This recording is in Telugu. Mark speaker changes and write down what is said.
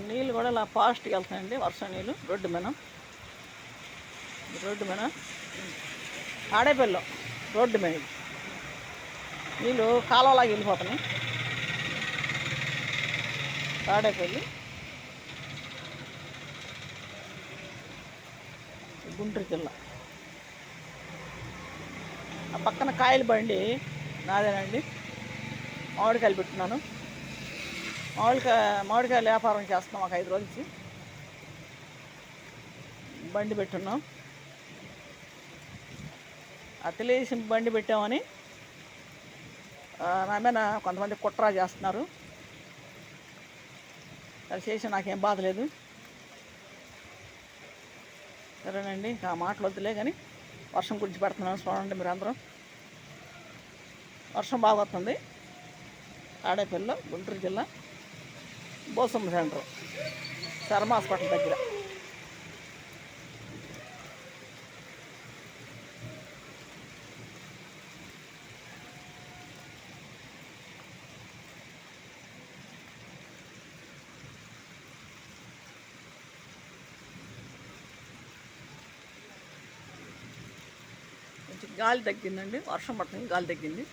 Speaker 1: నీళ్ళు కూడా ఇలా ఫాస్ట్గా వెళ్తాయండి, వర్షం నీళ్ళు రోడ్డు మీద తాడేపల్లిలో రోడ్డు మీద నీళ్ళు కాలువలాగా వెళ్ళిపోతున్నాయి. తాడేపల్లి గుంటూరు జిల్లా. ఆ పక్కన కాయల బండి నాదేనండి. మామిడికాయలు పెట్టున్నాను. మామిడికాయలు వ్యాపారం చేస్తున్నాం. ఒక 5 రోజుల నుంచి బండి పెట్టున్నాం. ఆ తెలియసి బండి పెట్టామని నా మీద కొంతమంది కుట్ర చేస్తున్నారు. అది చేసి నాకేం బాధ లేదు. సరేనండి, ఇంకా మాటలు వద్దులే కానీ వర్షం గురించి పెడుతున్నాను. చూడండి మీరు అందరూ. వర్షం బాగా వస్తుంది. తాడేపల్లిలో గుంటూరు జిల్లా బోసమ్మ సెంటర్ శర్మ హాస్పిటల్ దగ్గర. కొంచెం గాలి తగ్గిందండి, వర్షం పడుతుంది, గాలి తగ్గింది.